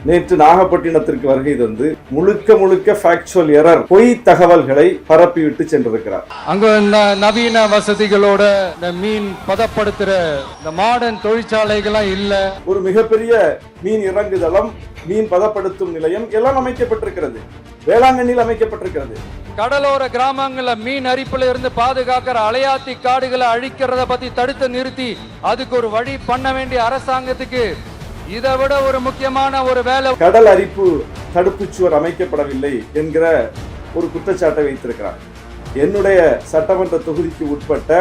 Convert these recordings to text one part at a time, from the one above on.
நேற்று நாகப்பட்டினத்திற்கு வருகை தந்து முழுக்க ஃபேக்சுவல் எரர், பொய் தகவல்களை பரப்பிவிட்டு சென்றிருக்கிறார். அங்க நவீன வசதிகளோட இந்த மீன் பதப்படுத்துற இந்த மாடர்ன் தொழிற்சாலைகள்லாம் இல்ல. ஒரு மிகப்பெரிய மீன் இறங்குதளம், மீன் பதப்படுத்தும் நிலையம் எல்லாம் அமைக்கப்பட்டிருக்கிறது. வேளாங்கண்ணியில் அமைக்கப்பட்டிருக்கிறது. கடலோர கிராமங்கள்ல மீன் அரிப்புல இருந்து பாதுகாக்கிற அலையாத்தி காடுகளை அழிக்கிறத பத்தி தடுத்து நிறுத்தி அதுக்கு ஒரு வழி பண்ண வேண்டிய அரசாங்கத்துக்கு இதை விட ஒரு முக்கியமான ஒரு வேலை. கடல் அரிப்பு தடுப்பு சுவர் அமைக்கப்படவில்லை என்கிற ஒரு குற்றச்சாட்டை வைத்திருக்கிறார். என்னுடைய சட்டமன்ற தொகுதிக்கு உட்பட்ட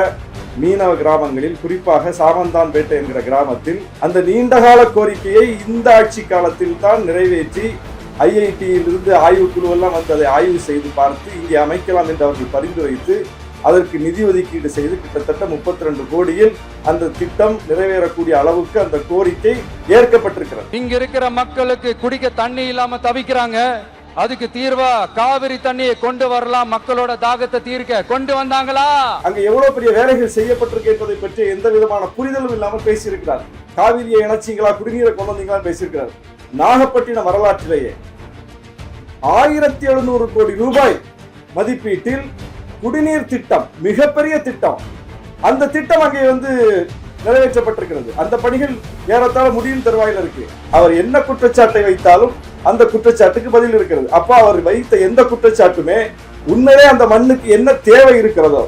மீனவ கிராமங்களில், குறிப்பாக சாமந்தான்பேட்டை என்கிற கிராமத்தில் அந்த நீண்டகால கோரிக்கையை இந்த ஆட்சி காலத்தில் தான் நிறைவேற்றி IIT-யில் இருந்து ஆய்வுக்குழு எல்லாம் வந்து அதை ஆய்வு செய்து பார்த்து இங்கே அமைக்கலாம் என்று அவர்கள் பரிந்துரைத்து அதற்கு நிதி ஒதுக்கீடு செய்து கிட்டத்தட்ட 32 கோடியில் அந்த திட்டம் நிறைவேறக்கூடிய அளவுக்கு அந்த கோரிக்கை ஏற்கப்பட்டிருக்கிறது. இங்க இருக்கிற மக்களுக்கு குடிக்க தண்ணி இல்லாம தவிக்கிறாங்க. அதுக்கு தீர்வா காவிரி தண்ணியை கொண்டு வரலாம், மக்களோட தாகத்தை தீர்க்க கொண்டு வந்தாங்களா? அங்க எவ்வளவு பெரிய வேலைகள் செய்யப்பட்டிருக்கு என்பதை பற்றி எந்த விதமான புரிதலும் இல்லாமல் பேசியிருக்கிறார். காவிரியை இணைச்சிங்களா, குடிநீரை கொண்டு வந்தீங்களா பேசியிருக்கிறார். நாகப்பட்டினம் வரலாற்றிலேயே 1700 கோடி ரூபாய் மதிப்பீட்டில் குடிநீர் திட்டம், மிகப்பெரிய திட்டம், அந்த திட்டம் அங்கே வந்து நிறைவேற்றப்பட்டிருக்கிறது. அந்த பணிகள் ஏறத்தாழ முடியும் தருவாயில் இருக்கு. அவர் என்ன குற்றச்சாட்டை வைத்தாலும் அந்த குற்றச்சாட்டுக்கு பதில் இருக்கிறது. அப்ப அவர் வைத்த எந்த குற்றச்சாட்டுமே உண்மையிலே அந்த மண்ணுக்கு என்ன தேவை இருக்கிறதோ,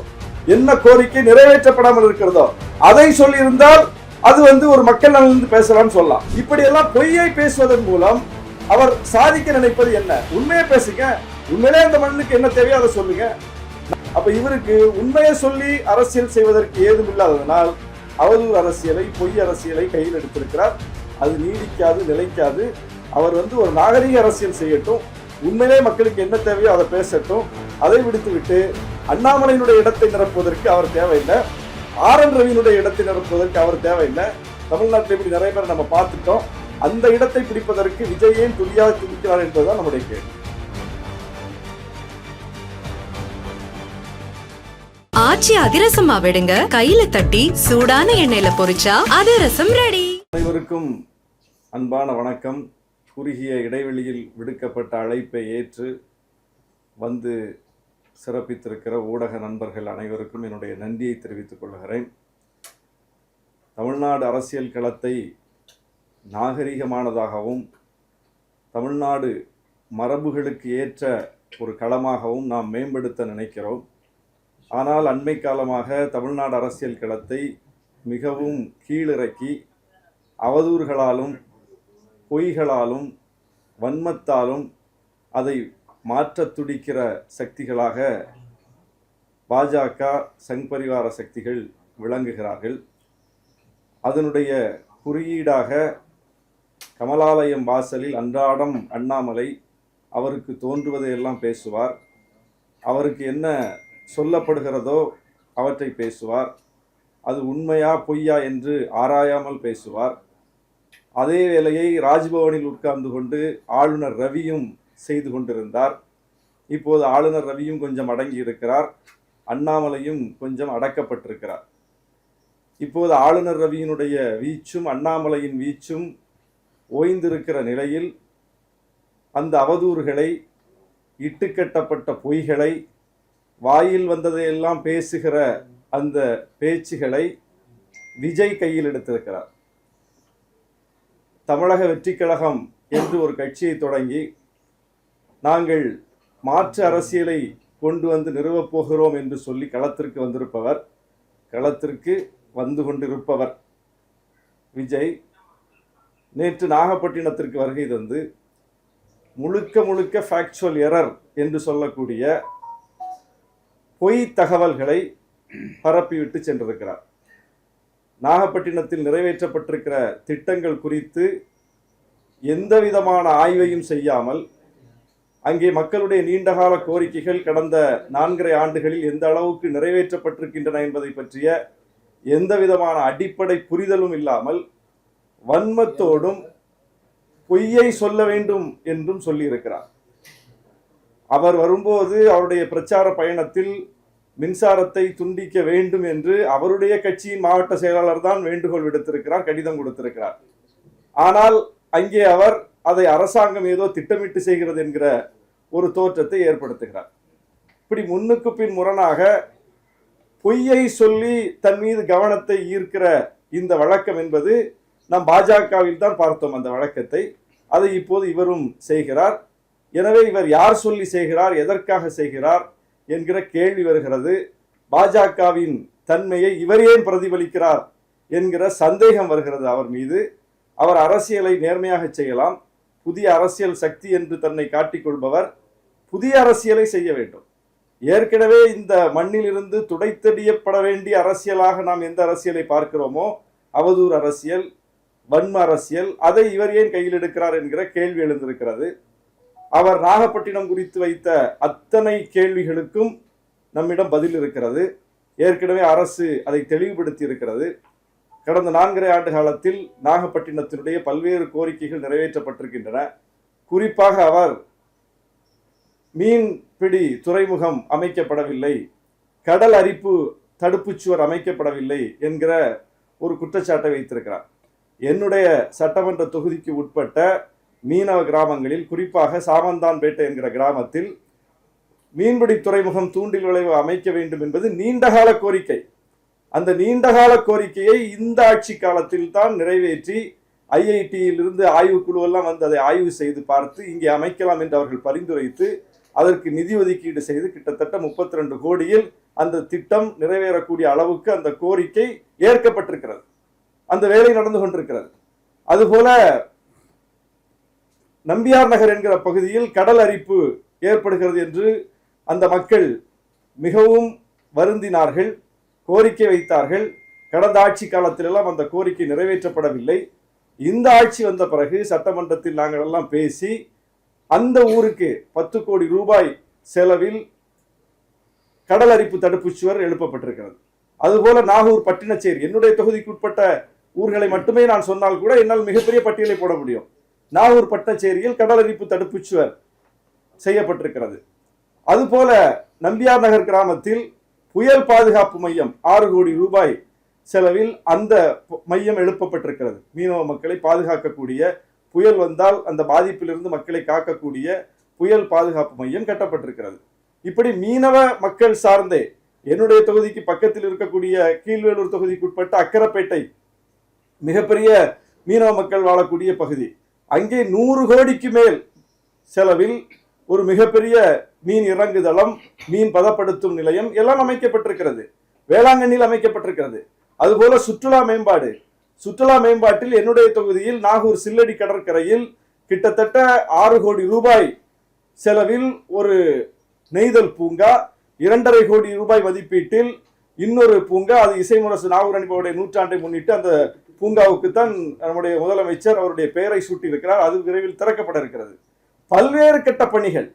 என்ன கோரிக்கை நிறைவேற்றப்படாமல் இருக்கிறதோ அதை சொல்லி இருந்தால் அது வந்து ஒரு மக்கள் நலனிலிருந்து பேசலாம்னு சொல்லலாம். இப்படி எல்லாம் பொய்யை பேசுவதன் மூலம் அவர் சாதிக்க நினைப்பது என்ன? உண்மையை பேசுங்க, உண்மையிலே அந்த மண்ணுக்கு என்ன தேவையோ அதை சொல்லுங்க. அப்ப இவருக்கு உண்மையை சொல்லி அரசியல் செய்வதற்கு ஏதும் இல்லாததனால் அவதூறு அரசியலை, பொய் அரசியலை கையில் எடுத்திருக்கிறார். அது நீடிக்காது, நிலைக்காது. அவர் வந்து ஒரு நாகரிக அரசியல் செய்யட்டும், உண்மையிலே மக்களுக்கு என்ன தேவையோ அதை பேசட்டும். அதை விடுத்துவிட்டு அண்ணாமலையினுடைய இடத்தை நிரப்புவதற்கு அவர் தேவையில்லை, RN ரவியினுடைய இடத்தை நிரப்புவதற்கு அவர் தேவையில்லை. தமிழ்நாட்டில் இப்படி நிறைய பேர் நம்ம பார்த்துட்டோம். அந்த இடத்தை பிடிப்பதற்கு விஜய் ஏன் துடியாக துடிக்கிறார் என்பதுதான் நம்முடைய கேள்வி. ஆச்சி அதிரசமா விடுங்க, கையில தட்டி சூடான எண்ணெயில பொரிச்சா அதிரசம் ரெடி. அனைவருக்கும் அன்பான வணக்கம். குறுகிய இடைவெளியில் விடுக்கப்பட்ட அழைப்பை ஏற்று வந்து சிறப்பித்திருக்கிற ஊடக நண்பர்கள் அனைவருக்கும் என்னுடைய நன்றியை தெரிவித்துக் கொள்கிறேன். தமிழ்நாடு அரசியல் களத்தை நாகரிகமானதாகவும் தமிழ்நாடு மரபுகளுக்கு ஏற்ற ஒரு களமாகவும் நாம் மேம்படுத்த நினைக்கிறோம். ஆனால் அண்மை காலமாக தமிழ்நாடு அரசியல் களத்தை மிகவும் கீழிறக்கி அவதூறுகளாலும் பொய்களாலும் வன்மத்தாலும் அதை மாற்ற துடிக்கிற சக்திகளாக பாஜக, சங் பரிவார சக்திகள் விளங்குகிறார்கள். அதனுடைய குறியீடாக கமலாலயம் வாசலில் அன்றாடம் அண்ணாமலை அவருக்கு தோன்றுவதையெல்லாம் பேசுவார். அவருக்கு என்ன சொல்லப்படுகிறதோ அவற்றை பேசுவார். அது உண்மையா பொய்யா என்று ஆராயாமல் பேசுவார். அதே வேளையை ராஜ்பவனில் உட்கார்ந்து கொண்டு ஆளுநர் ரவியும் செய்து கொண்டிருந்தார். இப்போது ஆளுநர் ரவியும் கொஞ்சம் அடங்கி இருக்கிறார், அண்ணாமலையும் கொஞ்சம் அடக்கப்பட்டிருக்கிறார். இப்போது ஆளுநர் ரவியினுடைய வீச்சும் அண்ணாமலையின் வீச்சும் ஓய்ந்திருக்கிற நிலையில் அந்த அவதூறுகளை, இட்டுக்கட்டப்பட்ட பொய்களை, வாயில் வந்ததையெல்லாம் பேசுகிற அந்த பேச்சுகளை விஜய் கையில் எடுத்திருக்கிறார். தமிழக வெற்றி கழகம் என்று ஒரு கட்சியை தொடங்கி நாங்கள் மாற்று அரசியலை கொண்டு வந்து நிறுவப் போகிறோம் என்று சொல்லி களத்திற்கு வந்திருப்பவர், களத்திற்கு வந்து கொண்டிருப்பவர் விஜய் நேற்று நாகப்பட்டினத்திற்கு வருகை தந்து முழுக்க ஃபேக்சுவல் எரர் என்று சொல்லக்கூடிய பொய் தகவல்களை பரப்பிவிட்டு சென்றிருக்கிறார். நாகப்பட்டினத்தில் நிறைவேற்றப்பட்டிருக்கிற திட்டங்கள் குறித்து எந்த விதமான ஆய்வையும் செய்யாமல், அங்கே மக்களுடைய நீண்டகால கோரிக்கைகள் கடந்த 4.5 ஆண்டுகளில் எந்த அளவுக்கு நிறைவேற்றப்பட்டிருக்கின்றன என்பதை பற்றிய எந்த விதமான அடிப்படை புரிதலும் இல்லாமல் வன்மத்தோடும் பொய்யை சொல்ல வேண்டும் என்றும் சொல்லியிருக்கிறார். அவர் வரும்போது அவருடைய பிரச்சார பயணத்தில் மின்சாரத்தை துண்டிக்க வேண்டும் என்று அவருடைய கட்சியின் மாவட்ட செயலாளர் தான் வேண்டுகோள் விடுத்திருக்கிறார், கடிதம் கொடுத்திருக்கிறார். ஆனால் அங்கே அவர் அதை அரசாங்கம் ஏதோ திட்டமிட்டு செய்கிறது என்கிற ஒரு தோற்றத்தை ஏற்படுத்துகிறார். இப்படி முன்னுக்கு பின் முரணாக பொய்யை சொல்லி தன் மீது கவனத்தை ஈர்க்கிற இந்த வழக்கம் என்பது நாம் பாஜகவில் தான் பார்த்தோம். அந்த வழக்கத்தை அதை இப்போது இவரும் செய்கிறார். எனவே இவர் யார் சொல்லி செய்கிறார், எதற்காக செய்கிறார் என்கிற கேள்வி வருகிறது. பாஜகவின் தன்மையை இவர் ஏன் பிரதிபலிக்கிறார் என்கிற சந்தேகம் வருகிறது அவர் மீது. அவர் அரசியலை நேர்மையாக செய்யலாம். புதிய அரசியல் சக்தி என்று தன்னை காட்டிக்கொள்பவர் புதிய அரசியலை செய்ய வேண்டும். ஏற்கனவே இந்த மண்ணிலிருந்து துடைத்தெறியப்பட வேண்டிய அரசியலாக நாம் எந்த அரசியலை பார்க்கிறோமோ, அவதூறு அரசியல், வன்ம அரசியல், அதை இவர் ஏன் கையில் எடுக்கிறார் என்கிற கேள்வி எழுந்திருக்கிறது. அவர் நாகப்பட்டினம் குறித்து வைத்த அத்தனை கேள்விகளுக்கும் நம்மிடம் பதில் இருக்கிறது. ஏற்கனவே அரசு அதை தெளிவுபடுத்தி இருக்கிறது. கடந்த 4.5 ஆண்டு காலத்தில் நாகப்பட்டினத்தினுடைய பல்வேறு கோரிக்கைகள் நிறைவேற்றப்பட்டிருக்கின்றன. குறிப்பாக அவர் மீன்பிடி துறைமுகம் அமைக்கப்படவில்லை, கடல் அரிப்பு தடுப்புச்சுவர் அமைக்கப்படவில்லை என்கிற ஒரு குற்றச்சாட்டை வைத்திருக்கிறார். என்னுடைய சட்டமன்ற தொகுதிக்கு உட்பட்ட மீனவ கிராமங்களில், குறிப்பாக சாமந்தான்பேட்டை என்கிற கிராமத்தில் மீன்பிடி துறைமுகம் தூண்டில் விளைவு அமைக்க வேண்டும் என்பது நீண்டகால கோரிக்கை. அந்த நீண்டகால கோரிக்கையை இந்த ஆட்சி காலத்தில் தான் நிறைவேற்றி ஐஐடியில் இருந்து ஆய்வுக்குழு எல்லாம் வந்து அதை ஆய்வு செய்து பார்த்து இங்கே அமைக்கலாம் என்று அவர்கள் பரிந்துரைத்து அதற்கு நிதி ஒதுக்கீடு செய்து கிட்டத்தட்ட 32 கோடியில் அந்த திட்டம் நிறைவேறக்கூடிய அளவுக்கு அந்த கோரிக்கை ஏற்கப்பட்டிருக்கிறது. அந்த வேலை நடந்து கொண்டிருக்கிறது. அதுபோல நம்பியார் நகர் என்கிற பகுதியில் கடல் அரிப்பு ஏற்படுகிறது என்று அந்த மக்கள் மிகவும் வருந்தினார்கள், கோரிக்கை வைத்தார்கள். கடந்த ஆட்சி காலத்திலெல்லாம் அந்த கோரிக்கை நிறைவேற்றப்படவில்லை. இந்த ஆட்சி வந்த பிறகு சட்டமன்றத்தில் நாங்கள் எல்லாம் பேசி அந்த ஊருக்கு 10 கோடி ரூபாய் செலவில் கடல் அரிப்பு தடுப்பு சுவர் எழுப்பப்பட்டிருக்கிறது. அதுபோல நாகூர், பட்டினச்சேரி, என்னுடைய தொகுதிக்கு உட்பட்ட ஊர்களை மட்டுமே நான் சொன்னால் கூட என்னால் மிகப்பெரிய பட்டியலை போட முடியும். நாகூர், பட்டினச்சேரியில் கடல் அரிப்பு தடுப்பு சுவர் செய்யப்பட்டிருக்கிறது. அதுபோல நம்பியார் நகர் கிராமத்தில் புயல் பாதுகாப்பு மையம் 6 கோடி ரூபாய் செலவில் அந்த மையம் எழுப்பப்பட்டிருக்கிறது. மீனவ மக்களை பாதுகாக்கக்கூடிய, புயல் வந்தால் அந்த பாதிப்பிலிருந்து மக்களை காக்கக்கூடிய புயல் பாதுகாப்பு மையம் கட்டப்பட்டிருக்கிறது. இப்படி மீனவ மக்கள் சார்ந்தே என்னுடைய தொகுதிக்கு பக்கத்தில் இருக்கக்கூடிய கீழ்வேலூர் தொகுதிக்கு உட்பட்ட அக்கரப்பேட்டை மிகப்பெரிய மீனவ மக்கள் வாழக்கூடிய பகுதி. அங்கே 100 கோடிக்கு மேல் செலவில் ஒரு மிகப்பெரிய மீன் இறங்குதளம், மீன் பதப்படுத்தும் நிலையம் எல்லாம் அமைக்கப்பட்டிருக்கிறது. வேளாங்கண்ணியில் அமைக்கப்பட்டிருக்கிறது. அதுபோல சுற்றுலா மேம்பாடு, சுற்றுலா மேம்பாட்டில் என்னுடைய தொகுதியில் நாகூர் சில்லடி கடற்கரையில் கிட்டத்தட்ட 6 கோடி ரூபாய் செலவில் ஒரு நெய்தல் பூங்கா, 2.5 கோடி ரூபாய் மதிப்பீட்டில் இன்னொரு பூங்கா, அது இசைமுரசு நாகூர் அணிபாவுடைய 100ஆண்டை முன்னிட்டு அந்த பூங்காவுக்கு தான் நம்முடைய முதலமைச்சர் அவருடைய பெயரை சூட்டியிருக்கிறார். அது விரைவில் திறக்கப்பட இருக்கிறது. பல்வேறு கட்ட பணிகள்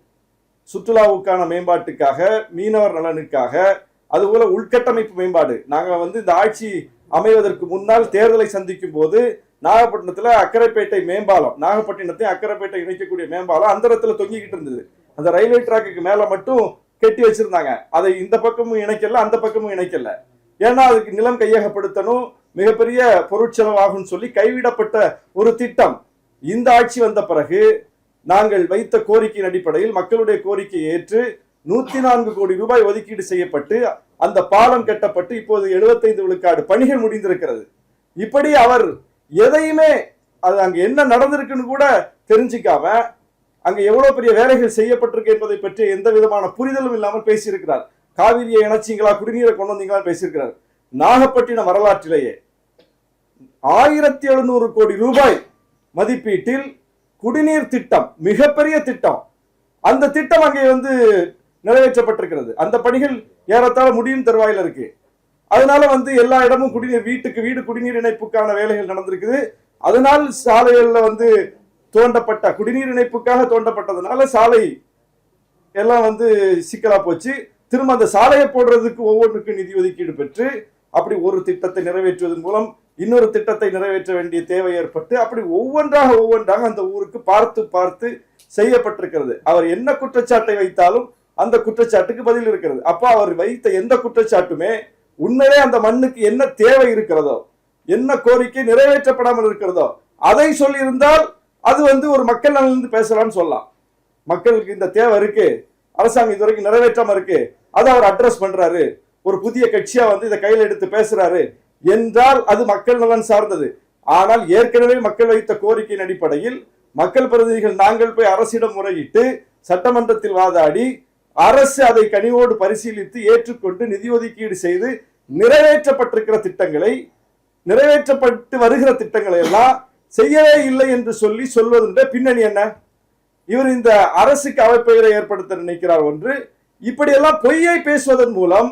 சுற்றுலாவுக்கான மேம்பாட்டுக்காக, மீனவர் நலனுக்காக, அதுபோல உள்கட்டமைப்பு மேம்பாடு. நாங்கள் இந்த ஆட்சி அமைவதற்கு முன்னால் தேர்தலை சந்திக்கும் போது நாகப்பட்டினத்தில் அக்கரைப்பேட்டை மேம்பாலம், நாகப்பட்டினத்தை அக்கரைப்பேட்டை இணைக்கக்கூடிய மேம்பாலம் அந்த இடத்துல தொங்கிக்கிட்டு இருந்தது. அந்த ரயில்வே டிராக்கு மேல மட்டும் கட்டி வச்சிருந்தாங்க. அதை இந்த பக்கமும் இணைக்கல, அந்த பக்கமும் இணைக்கல. ஏன்னா அதுக்கு நிலம் கையகப்படுத்தணும், மிகப்பெரிய பொருட்செலவாகும் சொல்லி கைவிடப்பட்ட ஒரு திட்டம். இந்த ஆட்சி வந்த பிறகு நாங்கள் வைத்த கோரிக்கையின் அடிப்படையில் மக்களுடைய கோரிக்கையை ஏற்று 104 கோடி ரூபாய் ஒதுக்கீடு செய்யப்பட்டு அந்த பாலம் கட்டப்பட்டு இப்போது 75 விழுக்காடு பணிகள் முடிந்திருக்கிறது. இப்படி அவர் எதையுமே அது அங்க என்ன நடந்திருக்குன்னு கூட தெரிஞ்சுக்காம அங்க எவ்வளவு பெரிய வேலைகள் செய்யப்பட்டிருக்கு என்பதை பற்றி எந்த விதமான புரிதலும் இல்லாமல் பேசியிருக்கிறார். காவிரியை இணைச்சிங்களா, குடிநீரை கொண்டு வந்தீங்களா பேசியிருக்கிறார். நாகப்பட்டினம் வரலாற்றிலேயே 1700 கோடி ரூபாய் மதிப்பீட்டில் குடிநீர் திட்டம், மிகப்பெரிய திட்டம், அந்த திட்டம் அங்கே நிறைவேற்றப்பட்டிருக்கிறது. அந்த பணிகள் ஏறத்தாழ முடியும் தருவாயில் இருக்கு. அதனால எல்லா இடமும் குடிநீர், வீட்டுக்கு வீடு குடிநீர் இணைப்புக்கான வேலைகள் நடந்திருக்குது. அதனால் சாலைகள்ல தோண்டப்பட்ட குடிநீர் இணைப்புக்காக தோண்டப்பட்டதுனால சாலை எல்லாம் சிக்கலா போச்சு. திரும்ப அந்த சாலையை போடுறதுக்கு ஒவ்வொன்றுக்கு நிதி ஒதுக்கீடு பெற்று அப்படி ஒரு திட்டத்தை நிறைவேற்றுவதன் மூலம் இன்னொரு திட்டத்தை நிறைவேற்ற வேண்டிய தேவை ஏற்பட்டு அப்படி ஒவ்வொன்றாக அந்த ஊருக்கு பார்த்து பார்த்து செய்யப்பட்டிருக்கிறது. அவர் என்ன குற்றச்சாட்டை வைத்தாலும் அந்த குற்றச்சாட்டுக்கு பதில் இருக்கிறது. அப்ப அவர் வைத்த எந்த குற்றச்சாட்டுமே உண்மையிலே அந்த மண்ணுக்கு என்ன தேவை இருக்கிறதோ, என்ன கோரிக்கை நிறைவேற்றப்படாமல் இருக்கிறதோ அதை சொல்லியிருந்தால் அது வந்து ஒரு மக்கள் நலன் பேசலாம்னு சொல்லலாம். மக்களுக்கு இந்த தேவை இருக்கு, அரசாங்கம் இது வரைக்கும் நிறைவேற்றாம இருக்கு, அதை அவர் அட்ரஸ் பண்றாரு, ஒரு புதிய கட்சியா வந்து இதை கையில் எடுத்து பேசுறாரு என்றால் அது மக்கள் நலன் சார்ந்தது. ஆனால் ஏற்கனவே மக்கள் வைத்த கோரிக்கையின் அடிப்படையில் மக்கள் பிரதிநிதிகள் நாங்கள் போய் அரசிடம் முறையிட்டு சட்டமன்றத்தில் வாதாடி அரசு அதை கனிவோடு பரிசீலித்து ஏற்றுக்கொண்டு நிதி ஒதுக்கீடு செய்து நிறைவேற்றப்பட்டிருக்கிற திட்டங்களை, நிறைவேற்றப்பட்டு வருகிற திட்டங்களை எல்லாம் செய்யவே இல்லை என்று சொல்வதென்ற பின்னணி என்ன? இவர் இந்த அரசுக்கு அவப்பெயரை ஏற்படுத்த நினைக்கிறார் ஒன்று. இப்படியெல்லாம் பொய்யை பேசுவதன் மூலம்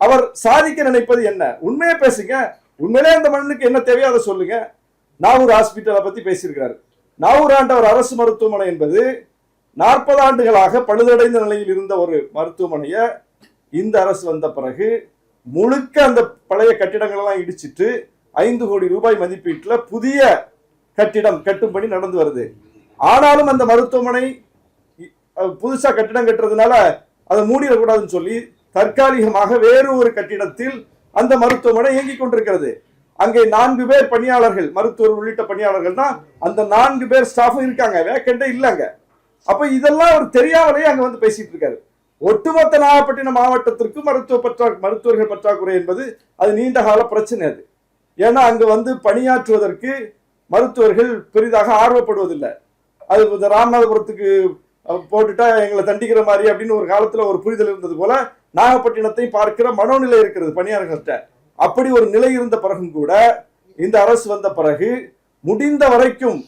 அவர் சாதிக்க நினைப்பது என்ன? உண்மையை பேசுங்க. உண்மையிலே அந்த மண்ணுக்கு என்ன தேவையோ அதை சொல்லுங்க. நாகூர் ஹாஸ்பிட்டலை பத்தி பேசியிருக்கிறார். நாகூர் ஆண்டவர் அரசு மருத்துவமனை என்பது 40 ஆண்டுகளாக பழுதடைந்த நிலையில் இருந்த ஒரு மருத்துவமனையை இந்த அரசு வந்த பிறகு முழுக்க அந்த பழைய கட்டிடங்கள் எல்லாம் இடிச்சிட்டு 5 கோடி ரூபாய் மதிப்பீட்டில் புதிய கட்டிடம் கட்டும் பணி நடந்து வருது. ஆனாலும் அந்த மருத்துவமனை புதுசா கட்டிடம் கட்டுறதுனால அதை மூடிடக்கூடாதுன்னு சொல்லி தற்காலிகமாக வேறு ஒரு கட்டிடத்தில் அந்த மருத்துவமனை இயங்கிக் கொண்டிருக்கிறது. அங்கே 4 பேர் பணியாளர்கள், மருத்துவர் உள்ளிட்ட பணியாளர்கள் தான் அந்த 4 பேர் ஸ்டாஃபும் இருக்காங்க, வேக்கண்டே இல்லைங்க. அப்ப இதெல்லாம் ஒரு தெரியாமலேயே அங்க வந்து பேசிட்டு இருக்காரு. ஒட்டுமொத்த நாகப்பட்டினம் மாவட்டத்திற்கு மருத்துவர்கள் பற்றாக்குறை என்பது அது நீண்ட கால பிரச்சனை. அது ஏன்னா அங்க வந்து பணியாற்றுவதற்கு மருத்துவர்கள் பெரிதாக ஆர்வப்படுவதில்லை. அது இந்த ராமநாதபுரத்துக்கு போட்டுட்டா எங்களை தண்டிக்கிற மாதிரி அப்படின்னு ஒரு காலத்துல ஒரு புரிதல் இருந்தது போல நாகப்பட்டினத்தை பார்க்கிற மனோநிலை இருக்கிறது பணியாளர்கள்ட்ட. அப்படி ஒரு நிலை இருந்த பிறகும் கூட இந்த அரசு வந்த பிறகு முடிந்த வரைக்கும்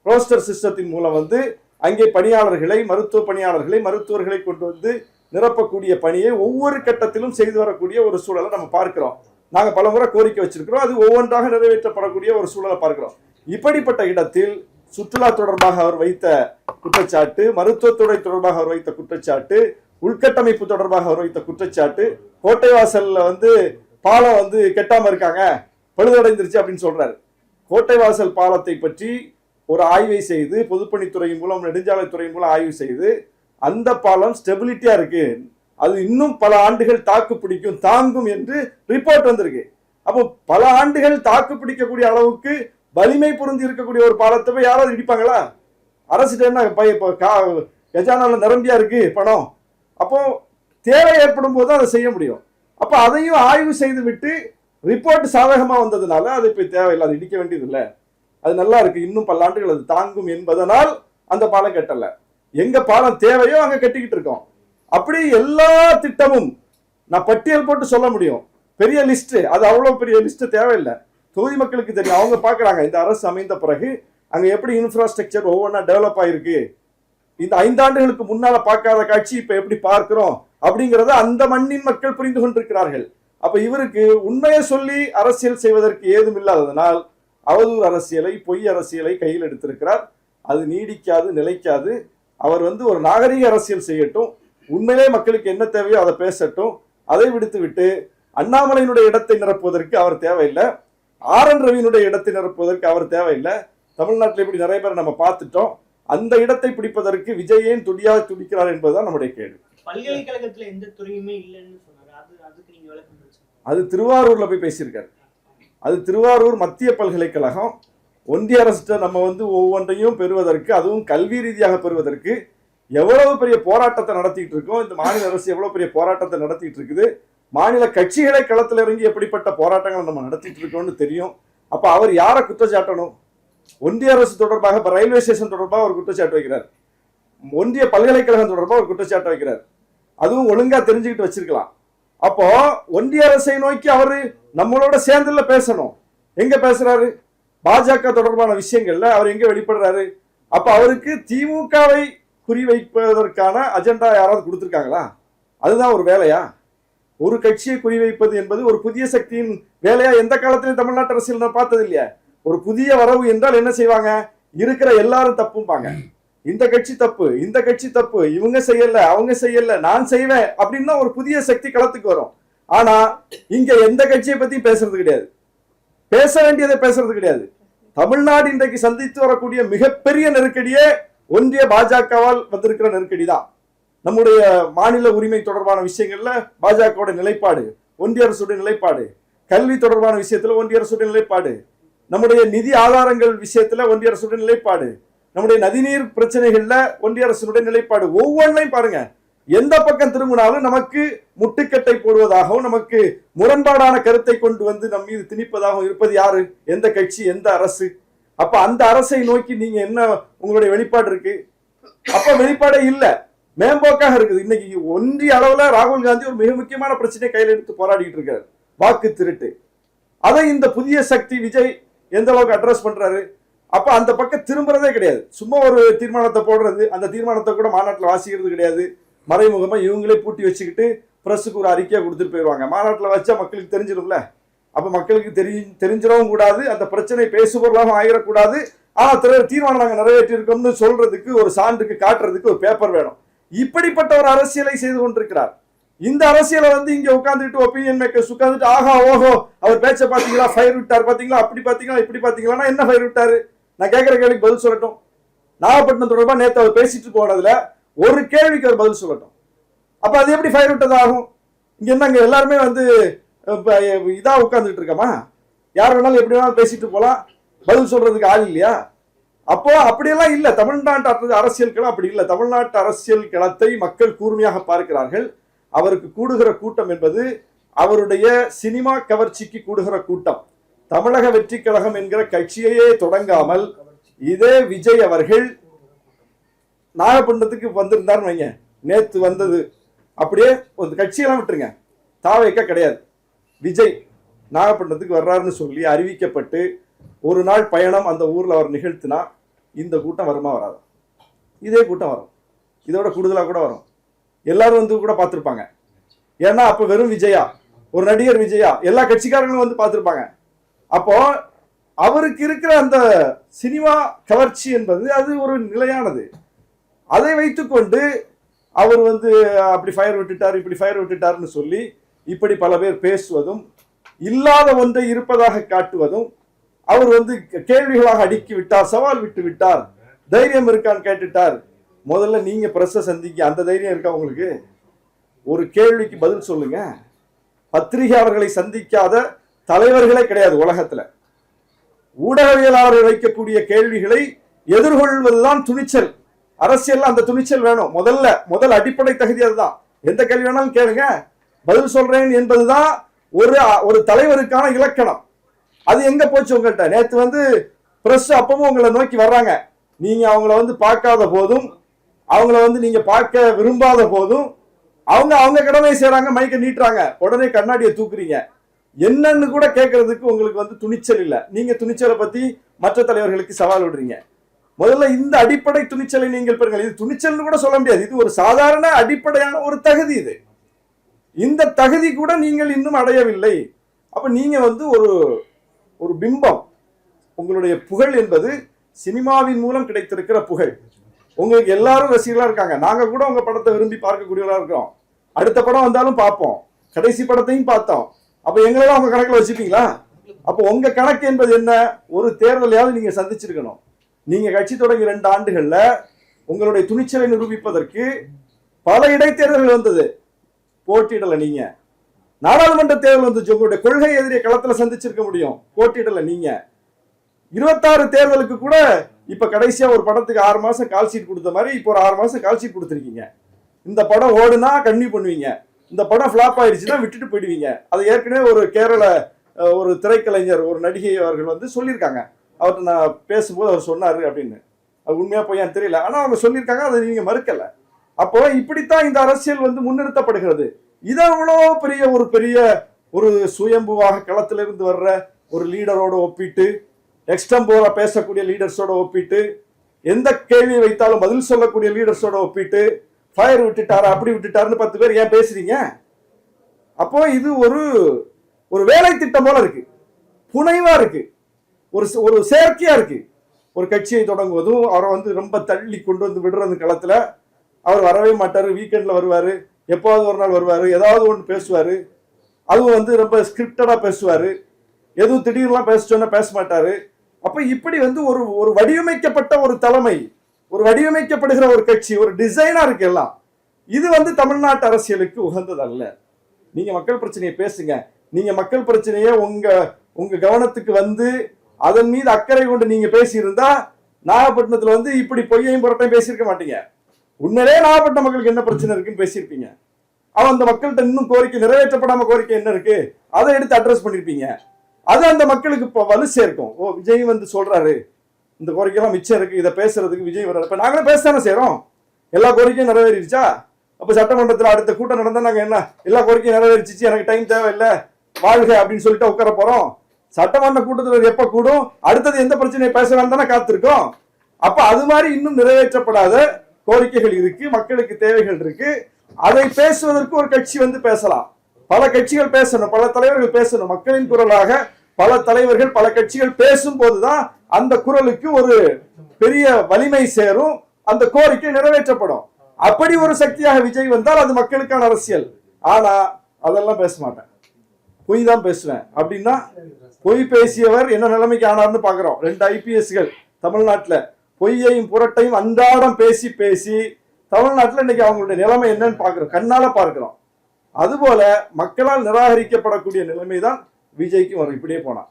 ரோஸ்டர் சிஸ்டத்தின் மூலம் வந்து அங்கே பணியாளர்களை, மருத்துவ பணியாளர்களை, மருத்துவர்களை கொண்டு வந்து நிரப்பக்கூடிய பணியை ஒவ்வொரு கட்டத்திலும் செய்து வரக்கூடிய ஒரு சூழலை நம்ம பார்க்கிறோம். நாங்கள் பலமுறை கோரிக்கை வச்சிருக்கிறோம், அது ஒவ்வொன்றாக நிறைவேற்றப்படக்கூடிய ஒரு சூழலை பார்க்கிறோம். இப்படிப்பட்ட இடத்தில் சுற்றுலா தொடர்பாக அவர் வைத்த குற்றச்சாட்டு, மருத்துவத்துறை தொடர்பாக அவர் வைத்த குற்றச்சாட்டு, உள்கட்டமைப்பு தொடர்பாக அவர் வைத்த குற்றச்சாட்டு, கோட்டை வாசல்ல வந்து பாலம் வந்து கெட்டாம இருக்காங்க, பழுதடைந்துருச்சு அப்படின்னு சொல்றாரு. கோட்டை வாசல் பாலத்தை பற்றி ஒரு ஆய்வை செய்து பொதுப்பணித்துறை மூலம், நெடுஞ்சாலைத்துறை மூலம் ஆய்வு செய்து அந்த பாலம் ஸ்டெபிலிட்டியா இருக்கு, அது இன்னும் பல ஆண்டுகள் தாக்கு பிடிக்கும், தாங்கும் என்று ரிப்போர்ட் வந்திருக்கு. அப்போ பல ஆண்டுகள் தாக்கு பிடிக்கக்கூடிய அளவுக்கு வலிமை பொருந்தி இருக்கக்கூடிய ஒரு பாலத்தை போய் யாராவது இடிப்பாங்களா? அரசுட்டு என்ன கஜானால நிரம்பியா இருக்கு பணம். அப்போ தேவை ஏற்படும் போது அதை செய்ய முடியும். அப்ப அதையும் ஆய்வு செய்து விட்டு ரிப்போர்ட் சாதகமா வந்ததுனால அது இப்ப தேவையில்லை, அது இடிக்க வேண்டியது இல்லை, அது நல்லா இருக்கு, இன்னும் பல ஆண்டுகள் அது தாங்கும் என்பதனால் அந்த பாலம் கட்டல. எங்க பாலம் தேவையோ அங்க கட்டிக்கிட்டு இருக்கோம். அப்படி எல்லா திட்டமும் நான் பட்டியல் போட்டு சொல்ல முடியும், பெரிய லிஸ்ட். அது அவ்வளவு பெரிய லிஸ்ட் தேவையில்லை, தொகுதி மக்களுக்கு தெரியும். அவங்க பாக்குறாங்க இந்த அரசு அமைந்த பிறகு அங்க எப்படி இன்ஃப்ராஸ்ட்ரக்சர் ஒவ்வொன்றா டெவலப் ஆயிருக்கு, இந்த 5 ஆண்டுகளுக்கு முன்னால பார்க்காத காட்சி இப்ப எப்படி பார்க்கிறோம் அப்படிங்கறத அந்த மண்ணின் மக்கள் புரிந்து கொண்டிருக்கிறார்கள். அப்ப இவருக்கு உண்மையை சொல்லி அரசியல் செய்வதற்கு ஏதும் இல்லாததனால் அவதூறு அரசியலை, பொய் அரசியலை கையில் எடுத்திருக்கிறார். அது நீடிக்காது, நிலைக்காது. அவர் வந்து ஒரு நாகரிக அரசியல் செய்யட்டும், உண்மையிலே மக்களுக்கு என்ன தேவையோ அதை பேசட்டும். அதை விடுத்து விட்டு அண்ணாமலையினுடைய இடத்தை நிரப்புவதற்கு அவர் தேவையில்லை, ஆர்.என். ரவியினுடைய இடத்தை நிரப்புவதற்கு அவர் தேவையில்லை. தமிழ்நாட்டில் இப்படி நிறைய பேர் நம்ம பார்த்துட்டோம். அந்த இடத்தை பிடிப்பதற்கு விஜய் ஏன் துடியாக துடிக்கிறார் என்பதுதான் நம்முடைய கேள்வி. பல்கலைக்கழகத்துல எந்த துறையுமே இல்லைன்னு சொன்னாரு, அதுக்கு நீங்க விளக்கம் சொல்லுங்க. அது திருவாரூர்ல போய் பேசியிருக்காரு. அது திருவாரூர் மத்திய பல்கலைக்கழகம். ஒன்றிய அரசு நம்ம வந்து ஒவ்வொன்றையும் பெறுவதற்கு, அதுவும் கல்வி ரீதியாக பெறுவதற்கு எவ்வளவு பெரிய போராட்டத்தை நடத்திட்டு இருக்கோம். இந்த மாநில அரசு எவ்வளவு பெரிய போராட்டத்தை நடத்திட்டு இருக்குது. மாநில கட்சிகளை களத்தில் இறங்கி எப்படிப்பட்ட போராட்டங்களை நம்ம நடத்திட்டு இருக்கோம்னு தெரியும். அப்ப அவர் யாரை குற்றச்சாட்டணும்? ஒன்றிய அரசு தொடர்பாக, இப்ப ரயில்வே ஸ்டேஷன் தொடர்பாக ஒரு குற்றச்சாட்டு வைக்கிறார், ஒன்றிய பல்கலைக்கழகம் தொடர்பாக ஒரு குற்றச்சாட்டு வைக்கிறார். அதுவும் ஒழுங்கா தெரிஞ்சுக்கிட்டு வச்சிருக்கலாம். அப்போ ஒன்றிய அரசை நோக்கி அவரு நம்மளோட சேர்ந்துல பேசணும். எங்க பேசுறாரு? பாஜக தொடர்பான விஷயங்கள்ல அவர் எங்க வெளிப்படுறாரு? அப்ப அவருக்கு திமுகவை குறிவைப்பதற்கான அஜெண்டா யாராவது கொடுத்திருக்காங்களா? அதுதான் ஒரு வேலையா? ஒரு கட்சியை குறிவைப்பது என்பது ஒரு புதிய சக்தியின் வேலையா எந்த காலத்திலும் தமிழ்நாட்டு அரசியல் நான் பார்த்தது இல்லையா? ஒரு புதிய வரவு என்றால் என்ன செய்வாங்க? இருக்கிற எல்லாரும் தப்பும்பாங்க. இந்த கட்சி தப்பு, இந்த கட்சி தப்பு, இவங்க செய்யல, அவங்க செய்யல, நான் செய்வேன் அப்படின்னா ஒரு புதிய சக்தி களத்துக்கு வரும். ஆனா இங்க எந்த கட்சியை பத்தி பேசுறது கிடையாது, பேச வேண்டியதை பேசுறது கிடையாது. தமிழ்நாடு இன்றைக்கு சந்தித்து வரக்கூடிய மிகப்பெரிய நெருக்கடியே ஒன்றிய பாஜகவால் வந்திருக்கிற நெருக்கடி தான். நம்முடைய மாநில உரிமை தொடர்பான விஷயங்கள்ல பாஜகவோட நிலைப்பாடு, ஒன்றிய அரசுடைய நிலைப்பாடு, கல்வி தொடர்பான விஷயத்துல ஒன்றிய அரசுடைய நிலைப்பாடு, நம்முடைய நிதி ஆதாரங்கள் விஷயத்துல ஒன்றிய அரசுடைய நிலைப்பாடு, நம்முடைய நதிநீர் பிரச்சனைகள்ல ஒன்றிய அரசினுடைய நிலைப்பாடு ஒவ்வொன்றையும் பாருங்க. எந்த பக்கம் திரும்பினாலும் நமக்கு முட்டுக்கட்டை போடுவதாகவும் நமக்கு முரண்பாடான கருத்தை கொண்டு வந்து நம் மீது திணிப்பதாகவும் இருப்பது யாரு? எந்த கட்சி, எந்த அரசு? அப்ப அந்த அரசை நோக்கி நீங்க என்ன உங்களுடைய வெளிப்பாடு இருக்கு? அப்ப வெளிப்பாடே இல்ல, மேம்போக்காக இருக்குது. இன்னைக்கு ஒன்றிய அளவுல ராகுல் காந்தி ஒரு மிக முக்கியமான பிரச்சனையை கையில் எடுத்து போராடிட்டு இருக்காரு, வாக்கு திருட்டு. அதை இந்த புதிய சக்தி விஜய் எந்த அளவுக்கு அட்ரஸ் பண்றாரு? அப்ப அந்த பக்கம் திரும்புறதே கிடையாது. சும்மா ஒரு தீர்மானத்தை போடுறது, அந்த தீர்மானத்தை கூட மாநாட்டில் வாசிக்கிறது கிடையாது. மறைமுகமா இவங்களே பூட்டி வச்சுக்கிட்டு பிரஸுக்கு ஒரு அறிக்கையா கொடுத்துட்டு போயிடுவாங்க. மாநாட்டில் வச்சா மக்களுக்கு தெரிஞ்சிடும்ல. அப்ப மக்களுக்கு தெரிஞ்சிடவும் கூடாது, அந்த பிரச்சனை பேசுபொருளாகவும் ஆகிடக்கூடாது. ஆனா தீர்மானம் நாங்க நிறைவேற்றி இருக்கோம்னு சொல்றதுக்கு ஒரு சான்றுக்கு காட்டுறதுக்கு ஒரு பேப்பர் வேணும். இப்படிப்பட்ட ஒரு அரசியலை செய்து கொண்டிருக்கிறார். இந்த அரசியலை வந்து இங்க உட்கார்ந்துட்டு ஒப்பீனியன் மேக்கர்ஸ் உட்கார்ந்துட்டு ஆஹா ஓஹோ அவர் பேச்ச பாத்தீங்களா, ஃபயர் விட்டார் பாத்தீங்களா, அப்படி பாத்தீங்களா, இப்படி பாத்தீங்களா, என்ன ஃபயர் விட்டாரு? நான் கேட்கிற கேள்விக்கு பதில் சொல்லட்டும். நாகப்பட்டினம் தொடர்பா நேத்து அவர் பேசிட்டு போனதுல ஒரு கேள்விக்கு அவர் பதில் சொல்லட்டும். அப்ப அது எப்படி ஃபயர் விட்டது ஆகும்? இங்க என்ன எல்லாருமே வந்து இதா உட்கார்ந்துட்டு இருக்கமா? யார் வேணாலும் எப்படி வேணாலும் பேசிட்டு போலாம், பதில் சொல்றதுக்கு ஆள் இல்லையா? அப்போ அப்படியெல்லாம் இல்ல. தமிழ்நாட்டு அரசியல் களம் அப்படி இல்லை. தமிழ்நாட்டு அரசியல் களத்தை மக்கள் கூர்மையாக பார்க்கிறார்கள். அவருக்கு கூடுகிற கூட்டம் என்பது அவருடைய சினிமா கவர்ச்சிக்கு கூடுகிற கூட்டம். தமிழக வெற்றி கழகம் என்கிற கட்சியையே தொடங்காமல் இதே விஜய் அவர்கள் நாகப்பட்டினத்துக்கு வந்திருந்தார் வைங்க, நேத்து வந்தது அப்படியே ஒரு கட்சியெல்லாம் விட்டுருங்க, தாவேக்க கிடையாது, விஜய் நாகப்பட்டினத்துக்கு வர்றாருன்னு சொல்லி அறிவிக்கப்பட்டு ஒரு நாள் பயணம் அந்த ஊர்ல அவர் நிகழ்த்தினா இந்த கூட்டம் வருமா வராது? இதே கூட்டம் வரும், இதோட கூடுதலா கூட வரும். எல்லாரும் வந்து கூட பார்த்திருப்பாங்க. ஏன்னா அப்ப வெறும் விஜயா, ஒரு நடிகர் விஜயா, எல்லா கட்சிக்காரங்களும் வந்து பார்த்திருப்பாங்க. அப்போ அவருக்கு இருக்கிற அந்த சினிமா கவர்ச்சி என்பது அது ஒரு நிலையானது. அதை வைத்துக்கொண்டு அவர் வந்து அப்படி ஃபயர் விட்டுட்டார், இப்படி ஃபயர் விட்டுட்டார்னு சொல்லி இப்படி பல பேர் பேசுவதும், இல்லாத ஒன்றை இருப்பதாக காட்டுவதும், அவர் வந்து கேள்விகளாக அடுக்கி விட்டார், சவால் விட்டு விட்டார், தைரியம் இருக்கான்னு கேட்டுட்டார். முதல்ல நீங்க பிரஸை சந்திக்க அந்த தைரியம் இருக்கா உங்களுக்கு? ஒரு கேள்விக்கு பதில் சொல்லுங்க. பத்திரிகையாளர்களை சந்திக்காத தலைவர்களே கிடையாது உலகத்துல. ஊடகவியலாளர்கள் வைக்கக்கூடிய கேள்விகளை எதிர்கொள்வதுதான் துணிச்சல். அரசியல் அந்த துணிச்சல் வேணும். முதல் அடிப்படை தகுதி அதுதான். எந்த கேள்வி வேணாலும் கேளுங்க, பதில் சொல்றேன் என்பதுதான் ஒரு தலைவருக்கான இலக்கணம். அது எங்க போச்சு உங்கள்கிட்ட? நேற்று வந்து பிரஸ் அப்பவும் உங்களை நோக்கி வர்றாங்க. நீங்க அவங்கள வந்து பார்க்காத போதும், அவங்கள வந்து நீங்க பார்க்க விரும்பாத போதும் அவங்க கடமை செய்யறாங்க, மைக்க நீட்டுறாங்க, உடனே கண்ணாடியை தூக்குறீங்க. என்னன்னு கூட கேட்கறதுக்கு உங்களுக்கு வந்து துணிச்சல் இல்லை. நீங்க துணிச்சலை பத்தி மற்ற தலைவர்களுக்கு சவால் விடுறீங்க. முதல்ல இந்த அடிப்படை துணிச்சலை நீங்கள் பெறுங்கள். இது துணிச்சல்னு கூட சொல்ல முடியாது, இது ஒரு சாதாரண அடிப்படையான ஒரு தகுதி. இது இந்த தகுதி கூட நீங்கள் இன்னும் அடையவில்லை. அப்ப நீங்க வந்து ஒரு பிம்பம். உங்களுடைய புகழ் என்பது சினிமாவின் மூலம் கிடைத்திருக்கிற புகழ். உங்களுக்கு எல்லாரும் ரசிகர்களா இருக்காங்க. நாங்க கூட உங்க படத்தை விரும்பி பார்க்கக்கூடியவர்களா இருக்கிறோம். அடுத்த படம் வந்தாலும் பார்ப்போம், கடைசி படத்தையும் பார்த்தோம். அப்ப எங்களெல்லாம் உங்க கணக்குல வச்சுப்பீங்களா? அப்ப உங்க கணக்கு என்பது என்ன? ஒரு தேர்தலையாவது நீங்க சந்திச்சிருக்கணும். நீங்க கட்சி தொடங்கி 2 ஆண்டுகள்ல உங்களுடைய துணிச்சலை நிரூபிப்பதற்கு பல இடைத்தேர்தல்கள் வந்தது, போட்டியிடல. நீங்க நாடாளுமன்ற தேர்தல் வந்துச்சு, உங்களுடைய கொள்கை எதிரியை களத்துல சந்திச்சிருக்க முடியும், போட்டியிடல. நீங்க 26 தேர்தலுக்கு கூட இப்ப கடைசியா ஒரு படத்துக்கு 6 மாசம் கால் ஷீட் கொடுத்த மாதிரி இப்ப ஒரு 6 மாசம் கால் ஷீட் கொடுத்துருக்கீங்க. இந்த படம் ஓடுனா கன்னியூ பண்ணுவீங்க, இந்த படம் ஃபிளாப் ஆயிடுச்சுன்னா விட்டுட்டு போயிடுவீங்க. அது ஏற்கனவே ஒரு கேரள ஒரு திரைக்கலைஞர், ஒரு நடிகை அவர்கள் வந்து சொல்லியிருக்காங்க. அவர்கிட்ட நான் பேசும்போது அவர் சொன்னாரு அப்படின்னு. அது உண்மையா போயான்னு தெரியல, ஆனா அவங்க சொல்லியிருக்காங்க, அதை நீங்க மறுக்கல. அப்போ இப்படித்தான் இந்த அரசியல் வந்து முன்னிறுத்தப்படுகிறது. இதை அவ்வளோ பெரிய ஒரு சுயம்புவாக களத்திலிருந்து வர்ற ஒரு லீடரோட ஒப்பிட்டு, எக்ஸ்டம்போரா பேசக்கூடிய லீடர்ஸோட ஒப்பிட்டு, எந்த கேள்வி வைத்தாலும் பதில் சொல்லக்கூடிய லீடர்ஸோட ஒப்பிட்டு, ஃபயர் விட்டுட்டாரு அப்படி விட்டுட்டாருன்னு 10 பேர் ஏன் பேசுறீங்க? அப்போ இது ஒரு வேலை திட்டம் போல இருக்கு, புனைவா இருக்கு, ஒரு செயற்கையா இருக்கு. ஒரு கட்சியை தொடங்குவதும் அவரை வந்து ரொம்ப தள்ளி கொண்டு வந்து விடுறது களத்துல. அவர் வரவே மாட்டாரு, வீக்கெண்ட்ல வருவாரு, எப்போது ஒரு நாள் வருவாரு, ஏதாவது ஒன்று பேசுவாரு. அதுவும் வந்து ரொம்ப ஸ்கிரிப்டடா பேசுவாரு, எதுவும் திடீர்லாம் பேச மாட்டாரு. அப்ப இப்படி வந்து ஒரு வடிவமைக்கப்பட்ட ஒரு தலைமை, ஒரு வடிவமைக்கப்படுகிற ஒரு கட்சி, ஒரு டிசைனா இருக்கு எல்லாம். இது வந்து தமிழ்நாட்டு அரசியலுக்கு உகந்தது அல்ல. நீங்க மக்கள் பிரச்சனையை பேசுங்க. நீங்க மக்கள் பிரச்சனையை உங்க கவனத்துக்கு வந்து அதன் மீது அக்கறை கொண்டு நீங்க பேசியிருந்தா நாகப்பட்டினத்துல வந்து இப்படி பொய்யையும் புரட்டையும் பேசியிருக்க மாட்டீங்க. உண்மையிலே நாகப்பட்டினம் மக்களுக்கு என்ன பிரச்சனை இருக்குன்னு பேசியிருப்பீங்க. அவன் அந்த மக்கள்கிட்ட இன்னும் கோரிக்கை நிறைவேற்றப்படாம கோரிக்கை என்ன இருக்கு அதை எடுத்து அட்ரஸ் பண்ணிருப்பீங்க. அது அந்த மக்களுக்கு இப்போ வலு சேர்க்கும். ஓ, விஜய் வந்து சொல்றாரு இந்த கோரிக்கையெல்லாம் மிச்சம் இருக்கு, இதை பேசுறதுக்கு விஜய் வர்றாரு. இப்ப நாங்களும் பேசத்தானே செய்யறோம். எல்லா கோரிக்கையும் நிறைவேறிடுச்சா? அப்ப சட்டமன்றத்தில் அடுத்த கூட்டம் நடந்தா நாங்க என்ன எல்லா கோரிக்கையும் நிறைவேறிச்சு, எனக்கு டைம் தேவையில்லை, வாழ்க அப்படின்னு சொல்லிட்டு உட்கார போறோம்? சட்டமன்ற கூட்டத்தில் எப்ப கூடும், அடுத்தது எந்த பிரச்சனையை பேசலாம் தானே காத்திருக்கோம். அப்ப அது மாதிரி இன்னும் நிறைவேற்றப்படாத கோரிக்கைகள் இருக்கு, மக்களுக்கு தேவைகள் இருக்கு. அதை பேசுவதற்கு ஒரு கட்சி வந்து பேசலாம், பல கட்சிகள் பேசணும், பல தலைவர்கள் பேசணும். மக்களின் குரலாக பல தலைவர்கள் பல கட்சிகள் பேசும் போதுதான் அந்த குரலுக்கு ஒரு பெரிய வலிமை சேரும், அந்த கோரிக்கை நிறைவேற்றப்படும். அப்படி ஒரு சக்தியாக விஜய் வந்தால் அது மக்களுக்கான அரசியல். ஆனா அதெல்லாம் பேச மாட்டேன், பொய் தான் பேசுவேன் அப்படின்னா பொய் பேசியவர் என்ன நிலைமைக்கு ஆனார்னு பாக்குறோம். 2 IPSகள் தமிழ்நாட்டுல பொய்யையும் புரட்டையும் அன்றாடம் பேசி பேசி தமிழ்நாட்டுல இன்னைக்கு அவங்களுடைய நிலைமை என்னன்னு பாக்குறோம், கண்ணால பார்க்கிறோம். அதுபோல மக்களால் நிராகரிக்கப்படக்கூடிய நிலைமைதான் விஜய்க்கு வரும். இப்படியே போனா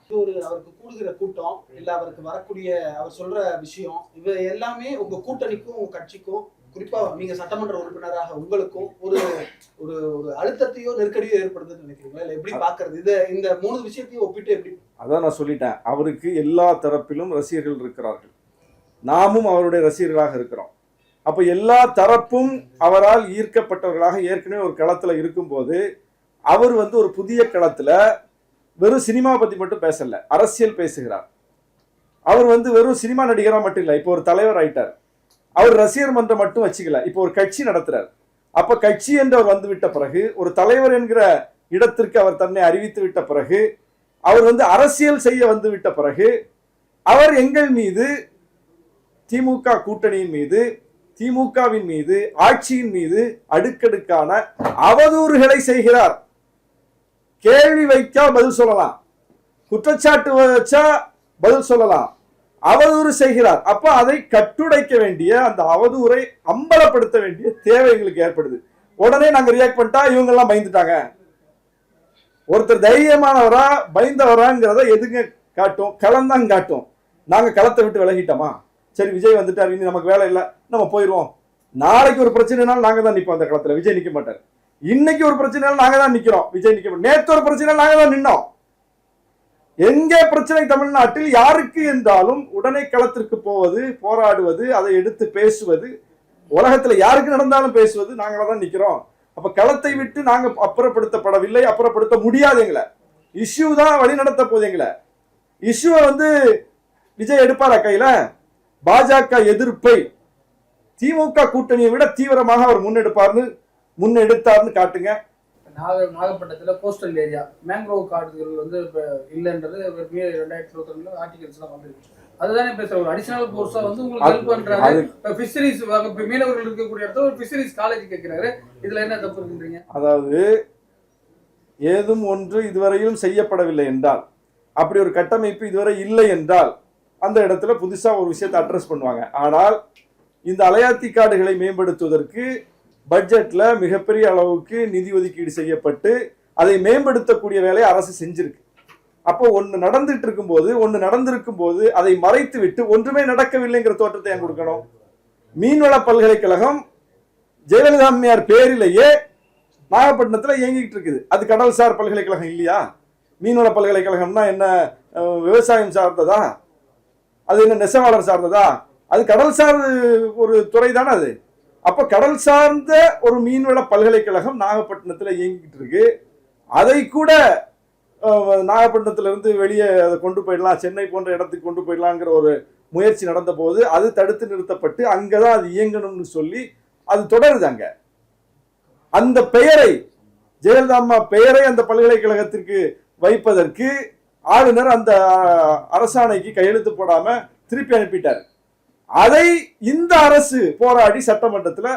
அவருக்கு கூடுகிற கூட்டம் இல்ல அவருக்கு வரக்கூடிய அவர் சொல்ற விஷயம் இவ எல்லாமே உங்க கூட்டணிக்கும் உங்க கட்சிக்கும் குறிப்பா நீங்க சட்டமன்ற உறுப்பினராக உங்களுக்கும் ஒரு ஒரு ஒரு அழுத்தத்தையோ நெருக்கடியோ ஏற்படுதுன்னு நினைக்கிறீங்களா? இல்ல எப்படி பாக்குறது இது? இந்த 3 விஷயத்தையும் ஒப்பிட்டு எப்படி? அதான் நான் சொல்லிட்டேன், அவருக்கு எல்லா தரப்பிலும் ரசிகர்கள் இருக்கிறார்கள், நாமும் அவருடைய ரசிகர்களாக இருக்கிறோம். அப்ப எல்லா தரப்பும் அவரால் ஈர்க்கப்பட்டவர்களாக ஏற்கனவே ஒரு களத்துல இருக்கும்போது அவர் வந்து ஒரு புதிய களத்துல வெறும் சினிமா பத்தி மட்டும் பேசல, அரசியல் பேசுகிறார். அவர் வந்து வெறும் சினிமா நடிகரா மட்டும் இல்ல, இப்போ ஒரு தலைவர் ஆயிட்டார். அவர் ரசிகர் மன்றம் மட்டும் வச்சுக்கல, இப்போ ஒரு கட்சி நடத்துறார். அப்ப கட்சி என்று அவர் வந்து விட்ட பிறகு, ஒரு தலைவர் என்கிற இடத்திற்கு அவர் தன்னை அறிவித்து விட்ட பிறகு, அவர் வந்து அரசியல் செய்ய வந்து விட்ட பிறகு, அவர் எங்கள் மீது, திமுக கூட்டணியின் மீது, திமுகவின் மீது, ஆட்சியின் மீது அடுக்கடுக்கான அவதூறுகளை செய்கிறார். கேள்வி வைக்கா பதில் சொல்லலாம், குற்றச்சாட்டு வச்சா பதில் சொல்லலாம், அவதூறு செய்கிறார். அப்ப அதை கட்டுடைக்க வேண்டிய, அந்த அவதூறை அம்பலப்படுத்த வேண்டிய தேவை எங்களுக்கு ஏற்படுது. உடனே நாங்க ரியாக்ட் பண்ணிட்டா இவங்க எல்லாம் பயந்துட்டாங்க. ஒருத்தர் தைரியமானவரா பயந்தவராங்கிறத எதுங்க காட்டும்? களம் தான் காட்டும். நாங்க களத்தை விட்டு விலகிட்டோமா, சரி விஜய் வந்துட்டார், இனி நமக்கு வேலை இல்லை, நம்ம போயிடுவோம். நாளைக்கு ஒரு பிரச்சனைனாலும் நாங்க தான் நிற்போம் அந்த களத்துல, விஜய் நிக்க மாட்டார். இன்னைக்கு ஒரு பிரச்சனைனாலும் நாங்க தான் நிக்கிறோம், விஜய் நிக்க மாட்டார். நேற்று ஒரு பிரச்சனை நாங்க தான் நின்னோம். எங்கே பிரச்சனை தமிழ்நாட்டில் யாருக்கு என்றாலும் உடனே களத்திற்கு போவது, போராடுவது, அதை எடுத்து பேசுவது, உலகத்துல யாருக்கு நடந்தாலும் பேசுவது, நாங்கள தான் நிக்கிறோம். அப்ப களத்தை விட்டு நாங்க அப்புறப்படுத்தப்படவில்லை, அப்புறப்படுத்த முடியாது. எங்களை இஷ்யூ தான் வழி நடத்த போகுது. எங்களை இஷ்யூவை வந்து விஜய் எடுப்பாரா கையில? பாஜக எதிர்ப்பை திமுக கூட்டணியை விட தீவிரமாக அவர் முன்னெடுத்தார்னு காட்டுங்க. நாகப்பட்டினத்துல கோஸ்டல் ஏரியா மேங்க்ரோவ் காடுகள் வந்து இப்ப இல்லைன்றது 2022 ஆர்டிகல்ஸ் எல்லாம் வந்துருச்சு. அதுதானே பேசுற ஒரு அடிஷனல் கோர்ஸா வந்து உங்களுக்கு ஹெல்ப் பண்றாரு. ஃபிஷரிஸ் மீனவர்கள் இருக்கக்கூடிய இடத்துல ஒரு ஃபிஷரிஸ் காலேஜ் கேட்கிறாரு, இதுல என்ன தப்பு இருக்குன்றீங்க? அதாவது ஏதும் ஒன்று இதுவரையிலும் செய்யப்படவில்லை என்றால், அப்படி ஒரு கட்டமைப்பு இதுவரை இல்லை என்றால், அந்த இடத்துல புதுசா ஒரு விஷயத்தை அட்ரஸ் பண்ணுவாங்க. ஆனால் இந்த அலையாத்தி காடுகளை மேம்படுத்துவதற்கு பட்ஜெட்ல மிகப்பெரிய அளவுக்கு நிதி ஒதுக்கீடு செய்யப்பட்டு அதை மேம்படுத்தக்கூடிய வேலையை அரசு செஞ்சிருக்கு. அப்போ ஒன்று நடந்துட்டு இருக்கும்போது, ஒன்று நடந்திருக்கும் போது அதை மறைத்து விட்டு ஒன்றுமே நடக்கவில்லைங்கிற தோற்றத்தை ஏன் கொடுக்கணும்? மீன்வள பல்கலைக்கழகம் ஜெயலலிதா அம்மையார் பேரிலேயே நாகப்பட்டினத்துல இயங்கிட்டு இருக்குது. அது கடல்சார் பல்கலைக்கழகம் இல்லையா? மீன்வள பல்கலைக்கழகம்னா என்ன, விவசாயம் சார்ந்ததா? அது என்ன நெசவாளர் சார்ந்ததா? அது கடல் சார்ந்த ஒரு துறை தானே அது. அப்ப கடல் சார்ந்த ஒரு மீன்வள பல்கலைக்கழகம் நாகப்பட்டினத்துல இயங்கிட்டு இருக்கு. அதை கூட நாகப்பட்டினத்துல இருந்து வெளியே அதை கொண்டு போயிடலாம், சென்னை போன்ற இடத்துக்கு கொண்டு போயிடலாங்கிற ஒரு முயற்சி நடந்த போது அது தடுத்து நிறுத்தப்பட்டு அங்கதான் அது இயங்கணும்னு சொல்லி அது தொடருது. அங்க அந்த பெயரை, ஜெயலலிதா அம்மா பெயரை அந்த பல்கலைக்கழகத்திற்கு வைப்பதற்கு ஆளுநர் அந்த அரசாணைக்கு கையெழுத்து போடாம திருப்பி அனுப்பிட்டார். அதை இந்த அரசு போராடி சட்டமன்றத்தில்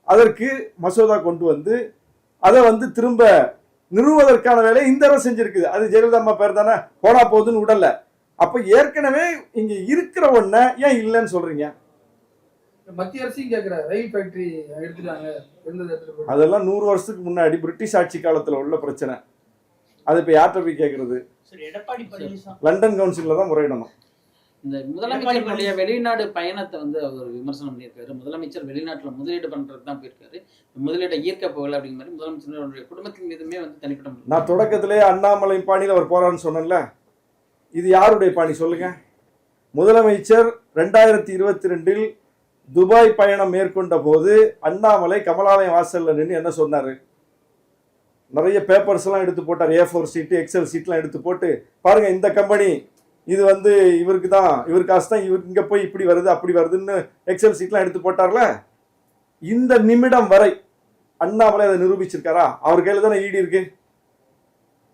அதற்கு மசோதா கொண்டு வந்து அதை வந்து திரும்ப நிறுவுவதற்கான வேலையை இந்த அரசு செஞ்சிருக்குது. அது ஜெயலலிதா அம்மா பேர் தானே, போனா போகுதுன்னு விடல. அப்ப ஏற்கனவே இங்க இருக்கிற ஒண்ண ஏன் இல்லைன்னு சொல்றீங்க? மத்திய அரசு கேட்கிற ரயில் ஃபேக்டரி எடுத்துட்டாங்க, அதெல்லாம் 100 வருஷத்துக்கு முன்னாடி பிரிட்டிஷ் ஆட்சி காலத்துல உள்ள பிரச்சனை. அது இப்ப யார்கிட்ட போய் கேட்கறது? லண்டன் கவுன்சில்ல தான் முறையிடணும். இந்த முதலமைச்சருடைய வெளிநாடு பயணத்தை வந்து அவர் விமர்சனம் பண்ணியிருக்காரு. முதலமைச்சர் வெளிநாட்டுல முதலீடு பண்றது தான் போயிருக்காரு, முதலீட்டை ஈர்க்க போகல அப்படிங்கிற மாதிரி முதலமைச்சருடைய குடும்பத்தின் மீதுமே வந்து தனிப்பட்ட நான் தொடக்கத்திலே அண்ணாமலை பாணியில் அவர் போறான்னு சொன்னேன்ல, இது யாருடைய பாணி சொல்லுங்க? முதலமைச்சர் 2022 துபாய் பயணம் மேற்கொண்ட போது அண்ணாமலை கமலாலயம் வாசல்ல நின்று என்ன சொன்னாரு? நிறைய பேப்பர்ஸ் எல்லாம் எடுத்து போட்டார், A4 சீட்டு எக்ஸல் சீட்லாம் எடுத்து போட்டு, பாருங்க இந்த கம்பெனி இது வந்து இவருக்கு தான், இவர் காசு தான், இவர் இங்க போய் இப்படி வருது அப்படி வருதுன்னு எக்ஸல் சீட்லாம் எடுத்து போட்டார்ல. இந்த நிமிடம் வரை அண்ணாமலை அதை நிரூபிச்சிருக்காரா? அவர் கையில தானே ஈடி இருக்கு,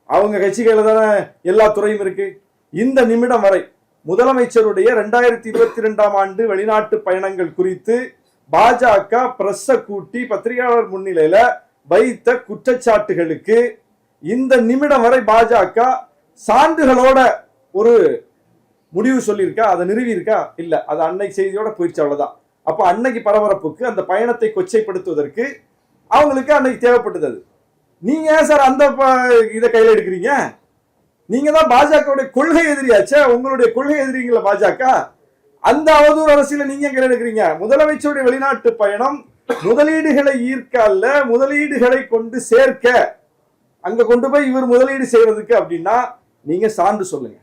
அவங்க கட்சி கையில தானே எல்லா துறையும் இருக்கு. இந்த நிமிடம் வரை முதலமைச்சருடைய 2022ஆம் ஆண்டு வெளிநாட்டு பயணங்கள் குறித்து பாஜக பிரஸ் கூட்டி பத்திரிகையாளர் முன்னிலையில வைத்த குற்றச்சாட்டுகளுக்கு இந்த நிமிடம் வரை பாஜக சான்றுகளோட ஒரு முடிவு சொல்லியிருக்கா? அதை நிறுவி இருக்கா? இல்ல, அது அன்னைக்கு செய்தியோட போயிடுச்சு, அவ்வளவுதான். அப்ப அன்னைக்கு பரபரப்புக்கு அந்த பயணத்தை கொச்சைப்படுத்துவதற்கு அவங்களுக்கு அன்னைக்கு தேவைப்பட்டது. அது நீங்க ஏன் சார் அந்த இதை கையில எடுக்கிறீங்க? நீங்க தான் பாஜகவுடைய கொள்கை எதிரியாச்சே, உங்களுடைய கொள்கை எதிரிங்களா பாஜக. அந்த அவதூறு அரசியல நீங்க கையில எடுக்கிறீங்க. முதலமைச்சருடைய வெளிநாட்டு பயணம் முதலீடுகளை ஈர்க்க அல்ல, முதலீடுகளை கொண்டு சேர்க்க, அங்க கொண்டு போய் இவர் முதலீடு செய்யறதுக்கு அப்படின்னா நீங்க சான்று சொல்லுங்க.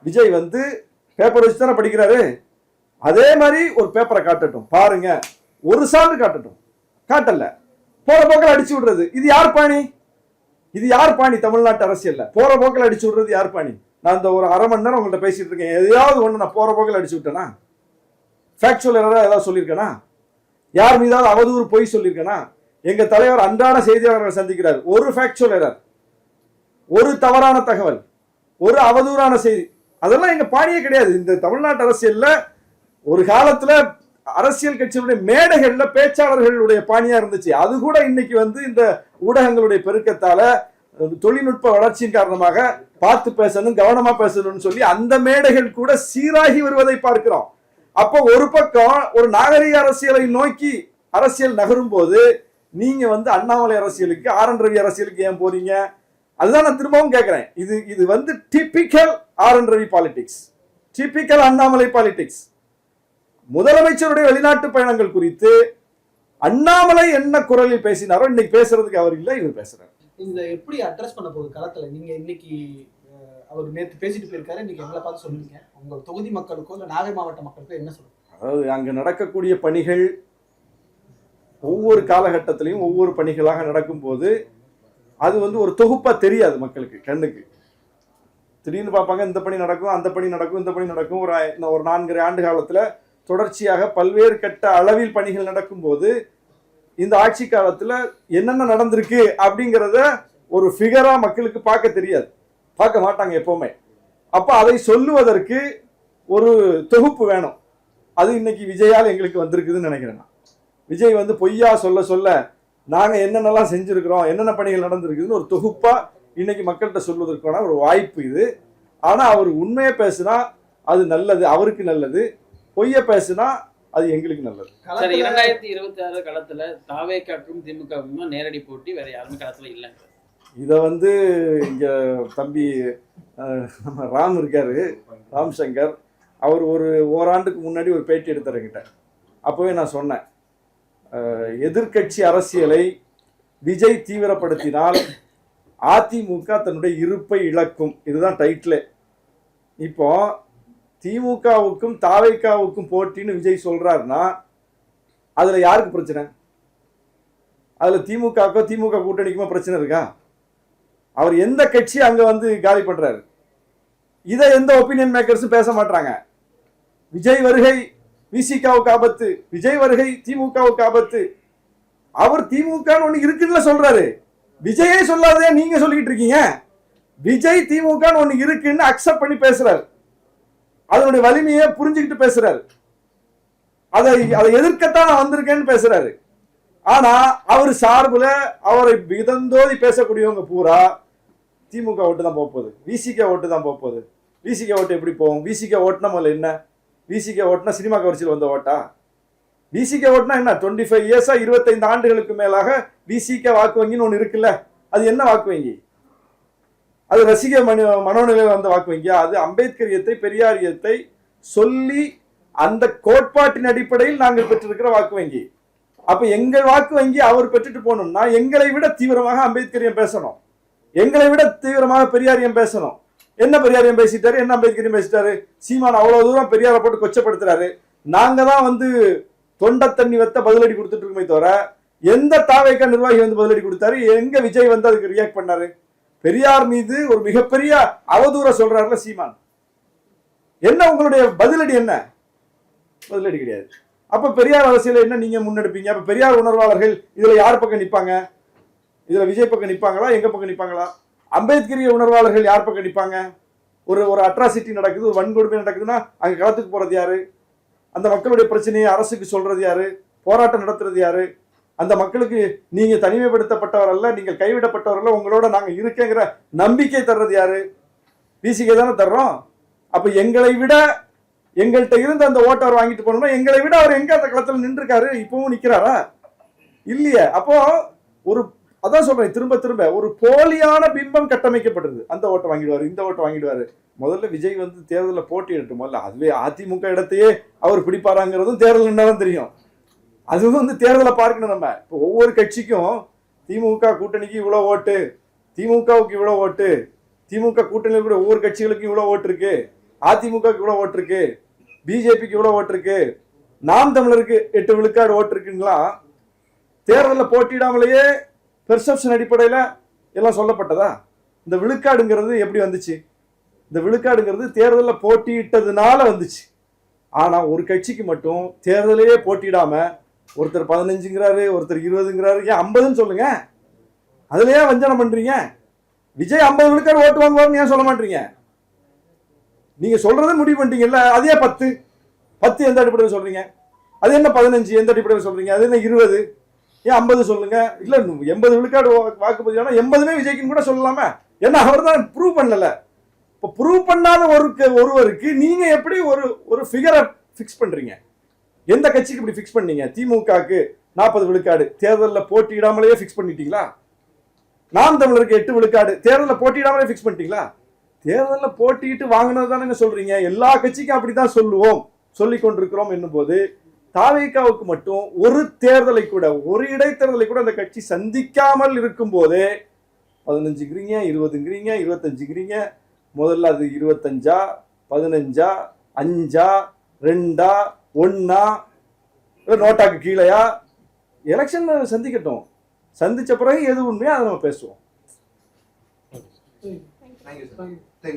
விஜய் வந்து பேப்பர் வச்சு தானே படிக்கிறாரு, அதே மாதிரி ஒரு பேப்பரை காட்டட்டும், பாருங்க, ஒரு சான்று காட்டட்டும். காட்டல, போற போக்கில் அடிச்சு விடுறது இது யார் பாணி? இது யார் பாணி? தமிழ்நாட்டு அரசியல்ல போற போக்கில் அடிச்சு விடுறது யார் பாணி? நான் இந்த ஒரு அரை மணி நேரம் உங்கள்கிட்ட பேசிட்டு இருக்கேன், எதையாவது ஒண்ணு நான் போற போக்கில் அடிச்சு விட்டேனா? ஃபேக்சுவல் எரரா ஏதாவது சொல்லியிருக்கேனா? யார் மீதாவது அவதூறு பொய் சொல்லியிருக்கேனா? எங்க தலைவர் அன்றாட செய்தியாளர்கள் சந்திக்கிறார், ஒரு ஃபேக்சுவல் எரர், ஒரு தவறான தகவல், ஒரு அவதூறான செய்தி, அதெல்லாம் எங்க பாணியே கிடையாது. இந்த தமிழ்நாட்டு அரசியல்ல ஒரு காலத்துல அரசியல் கட்சிகளுடைய மேடைகள்ல பேச்சாளர்களுடைய பாணியா இருந்துச்சு. அது கூட இன்னைக்கு வந்து இந்த ஊடகங்களுடைய பெருக்கத்தால தொழில்நுட்ப வளர்ச்சியின் காரணமாக பார்த்து பேசணும், கவனமா பேசணும்னு சொல்லி அந்த மேடைகள் கூட சீராகி வருவதை பார்க்கிறோம். அப்போ ஒரு பக்கம் ஒரு நாகரிக அரசியலை நோக்கி அரசியல் நகரும் போது நீங்க வந்து அண்ணாமலை அரசியலுக்கு, RN ரவி அரசியலுக்கு ஏன் போறீங்க? அதுதான் நான் திரும்பவும் கேட்கிறேன். இது வந்து typical RN Ravi politics, typical Annamalai politics. முதலமைச்சருடைய வெளிநாட்டு பயணங்கள் குறித்து அண்ணாமலை என்ன குரலில் பேசினாரோ இன்னைக்கு பேசுறதுக்கு அவர் இல்லை, இவர் பேசுறாரு. இந்த எப்படி அட்ரஸ் பண்ண போகுது களத்துல? நீங்க இன்னைக்கு அவர் நேற்று பேசிட்டு போயிருக்காரு, இன்னைக்கு எங்களை பார்த்து சொல்லுவீங்க, உங்க தொகுதி மக்களுக்கோ இல்ல நாகை மாவட்ட மக்களுக்கோ என்ன சொல்லுங்க? அதாவது அங்க நடக்கக்கூடிய பணிகள் ஒவ்வொரு காலகட்டத்திலையும் ஒவ்வொரு பணிகளாக நடக்கும் போது அது வந்து ஒரு தொகுப்பா தெரியாது மக்களுக்கு கண்ணுக்கு. திடீர்னு பார்ப்பாங்க, இந்த பணி நடக்கும், அந்த பணி நடக்கும், இந்த பணி நடக்கும். ஒரு 4 ஆண்டு காலத்துல தொடர்ச்சியாக பல்வேறு கட்ட அளவில் பணிகள் நடக்கும் போது இந்த ஆட்சி காலத்துல என்னென்ன நடந்திருக்கு அப்படிங்கிறத ஒரு ஃபிகரா மக்களுக்கு பார்க்க தெரியாது, பார்க்க மாட்டாங்க எப்பவுமே. அப்ப அதை சொல்லுவதற்கு ஒரு தொகுப்பு வேணும். அது இன்னைக்கு விஜயால் எங்களுக்கு வந்திருக்குதுன்னு நினைக்கிறேன். விஜய் வந்து பொய்யா சொல்ல சொல்ல நாங்க என்னென்னலாம் செஞ்சிருக்கிறோம், என்னென்ன பணிகள் நடந்திருக்குதுன்னு ஒரு தொகுப்பா இன்னைக்கு மக்கள்கிட்ட சொல்வதற்கான ஒரு வாய்ப்பு இது. ஆனா அவர் உண்மையை பேசுனா அது நல்லது, அவருக்கு நல்லது. பொய்ய பேசுனா அது எங்களுக்கு நல்லது. 2026 களத்துல தாவேக்காக்கும் திமுகவுக்கும் நேரடி போட்டி, வேற யாருமே களத்துல இல்லை. இதை வந்து இங்க தம்பி நம்ம ராம் இருக்காரு, ராம் சங்கர், அவர் ஓராண்டுக்கு முன்னாடி ஒரு பேட்டி எடுத்தார் என்கிட்ட. அப்பவே நான் சொன்னேன், எதிர்கட்சி அரசியலை விஜய் தீவிரப்படுத்தினால் அதிமுக தன்னுடைய இருப்பை இழக்கும். இதுதான் டைட்டிலே. இப்போ திமுகவுக்கும் தாவேக்காவுக்கும் போட்டின்னு விஜய் சொல்றாருன்னா அதுல யாருக்கு பிரச்சனை? அதுல திமுகவுக்கோ திமுக கூட்டணிக்குமா பிரச்சனை இருக்கா? அவர் எந்த கட்சி அங்க வந்து காலி பண்றாரு, இதை எந்த ஒப்பீனியன் மேக்கர்ஸும் பேச மாட்டாங்க. விஜய் வருகை விசிகாவுக்கு ஆபத்து, விஜய் வருகை திமுகவுக்கு ஆபத்து. அவர் திமுக ஒண்ணு இருக்குன்னு சொல்றாரு, விஜயே சொல்லாதே நீங்க சொல்லிட்டு இருக்கீங்க. விஜய் திமுக ஒண்ணு இருக்குன்னு அக்செப்ட் பண்ணி பேசுறாரு, அதனுடைய வலிமையை புரிஞ்சுக்கிட்டு பேசுறாரு, அதை எதிர்க்கத்தான் நான் வந்திருக்கேன்னு பேசுறாரு. ஆனா அவர் சார்புல அவரை விதந்தோதி பேசக்கூடியவங்க பூரா திமுக ஓட்டு தான் போகுது, விசிக ஓட்டு தான் போகுது. விசிக ஓட்டு எப்படி போகும்? விசிக ஓட்டுனா முதல்ல என்ன? விசிக ஓட்டுனா சினிமா கவர்ச்சியில் வந்த ஓட்டா? விசிக ஓட்டுனா என்ன? 25 இயர்ஸா 25 ஆண்டுகளுக்கு மேலாக விசிக வாக்கு வங்கின்னு ஒன்று இருக்குல்ல, அது என்ன வாக்கு வங்கி? அது ரசிக மனோநிலையில் வந்த வாக்கு வங்கியா? அது அம்பேத்கரியத்தை, பெரியாரியத்தை, சொல்லி அந்த கோட்பாட்டின் அடிப்படையில் நாங்கள் பெற்றிருக்கிற வாக்கு வங்கி. அப்ப எங்கள் வாக்கு வங்கி அவர் பெற்றுட்டு போகணும்னா எங்களை விட தீவிரமாக அம்பேத்கரியம் பேசணும், எங்களை விட தீவிரமாக பெரியாரியம் பேசணும். என்ன பெரியாரியம் பேசிட்டாரு, என்ன அம்பேத்கரியம் பேசிட்டாரு? சீமான் அவ்வளவு தூரம் பெரியாரை போட்டு கொச்சப்படுத்துறாரு. நாங்க தான் வந்து தொண்டை தண்ணி வைத்த பதிலடி கொடுத்துட்டு இருக்கோமே தவிர எந்த தாவேக்கா நிர்வாகி வந்து பதிலடி கொடுத்தாரு? எங்க விஜய் வந்து அதுக்கு ரியாக்ட் பண்ணாரு? பெரியார் மீது ஒரு மிகப்பெரிய அவதூற சொல்றாருல சீமான். என்ன உங்களுடைய பதிலடி? என்ன பதிலடி? கிடையாது. அப்ப பெரியார் அரசியல என்ன நீங்க முன்னெடுப்பீங்க? அப்ப பெரியார் உணர்வாளர்கள் இதுல யார் பக்கம் நிப்பாங்க? இதுல விஜய் பக்கம் நிப்பாங்களா, எங்க பக்கம் நிப்பாங்களா? அம்பேத்கரிய உணர்வாளர்கள் யார் பக்கம் நிப்பாங்க? ஒரு ஒரு அட்ராசிட்டி நடக்குது, ஒரு வன்கொடுமை நடக்குதுன்னா அங்க களத்துக்கு போறது யாரு? அந்த மக்களுடைய பிரச்சனையை அரசுக்கு சொல்றது யாரு? போராட்டம் நடத்துறது யாரு? அந்த மக்களுக்கு நீங்க தனிமைப்படுத்தப்பட்டவர் அல்ல, நீங்கள் கைவிடப்பட்டவர் அல்ல, உங்களோட நாங்க இருக்கேங்கிற நம்பிக்கை தர்றது யாரு? பிசிகே தானே தர்றோம். அப்ப எங்களை விட எங்கள்கிட்ட இருந்து அந்த ஓட்டர் வாங்கிட்டு போனோம்னா எங்களை விட அவர் எங்க அந்த களத்துல நின்று இருக்காரு? இப்பவும் நிக்கிறாரா? இல்லையே. அப்போ ஒரு அதான் சொல்றேன் திரும்ப திரும்ப, ஒரு போலியான பிம்பம் கட்டமைக்கப்படுது. அந்த ஓட்டை வாங்கிடுவாரு, இந்த ஓட்டை வாங்கிடுவாரு. முதல்ல விஜய் வந்து தேர்தலில் போட்டியிடட்டும். முதல்ல அதுவே அதிமுக இடத்தையே அவர் பிடிப்பாராங்கிறதும் தேர்தல் என்னதான் தெரியும். அதுவும் வந்து தேர்தலை பார்க்கணும். நம்ம இப்போ ஒவ்வொரு கட்சிக்கும் திமுக கூட்டணிக்கு இவ்வளோ ஓட்டு, திமுகவுக்கு இவ்வளோ ஓட்டு, திமுக கூட்டணியில் கூட ஒவ்வொரு கட்சிகளுக்கும் இவ்வளோ ஓட்டு இருக்கு, அதிமுகவுக்கு இவ்வளோ ஓட்டு இருக்கு, பிஜேபிக்கு இவ்வளோ ஓட்டு இருக்கு, நாம் தமிழருக்கு 8 விழுக்காடு ஓட்டு இருக்குங்களா? தேர்தலில் போட்டியிடாமலேயே பெர்செப்ஷன் அடிப்படையில் எல்லாம் சொல்லப்பட்டதா? இந்த விழுக்காடுங்கிறது எப்படி வந்துச்சு? இந்த விழுக்காடுங்கிறது தேர்தலில் போட்டியிட்டதுனால வந்துச்சு. ஆனால் ஒரு கட்சிக்கு மட்டும் தேர்தலையே போட்டியிடாம ஒருத்தர் 15ங்கிறாரு, ஒருத்தர் 20ங்கிறாரு, ஏன் 50ன்னு சொல்லுங்க. அதுல ஏன் வஞ்சனம் பண்றீங்க? விஜய் 50 விழுக்காடு ஓட்டு வாங்குவாருன்னு ஏன் சொல்ல மாட்டீங்க? நீங்க சொல்றதை முடிவு பண்ணிட்டீங்கல்ல, அதே 10 எந்த அடிப்படையில் சொல்றீங்க? அது என்ன 15 எந்த அடிப்படையில் சொல்றீங்க? அது என்ன 20? ஏன் 50 சொல்லுங்க? இல்ல 80 விழுக்காடு வாக்குப்பதிவானா 80மே விஜய்க்குன்னு கூட சொல்லலாமா? ஏன்னா அவர் தான் ப்ரூவ் பண்ணல. இப்போ ப்ரூவ் பண்ணாத ஒருவருக்கு நீங்க எப்படி ஒரு ஃபிகரை ஃபிக்ஸ் பண்றீங்க? எந்த கட்சிக்கு இப்படி ஃபிக்ஸ் பண்ணீங்க? திமுகக்கு 40 விழுக்காடு தேர்தலில் போட்டியிடாமலேயே ஃபிக்ஸ் பண்ணிட்டீங்களா? நாம் தமிழருக்கு 8 விழுக்காடு தேர்தலில் போட்டியிடாமலே ஃபிக்ஸ் பண்ணிட்டீங்களா? தேர்தலில் போட்டியிட்டு வாங்கினது தானங்க சொல்றீங்க. எல்லா கட்சிக்கும் அப்படிதான் சொல்லுவோம், சொல்லி கொண்டிருக்கிறோம் என்னும் போது தாவேகாவுக்கு மட்டும் ஒரு தேர்தலை கூட, ஒரு இடைத்தேர்தலை கூட அந்த கட்சி சந்திக்காமல் இருக்கும் போதே 15ங்கிறீங்க, 20ங்கிறீங்க, 25ங்கிறீங்க. முதல்ல அது 25, 15, 5, 2, 1 நோட்டாக்கு கீழையா? எலெக்ஷன் சந்திக்கட்டும், சந்திச்ச பிறகு எது உண்மையா அதை நம்ம பேசுவோம்.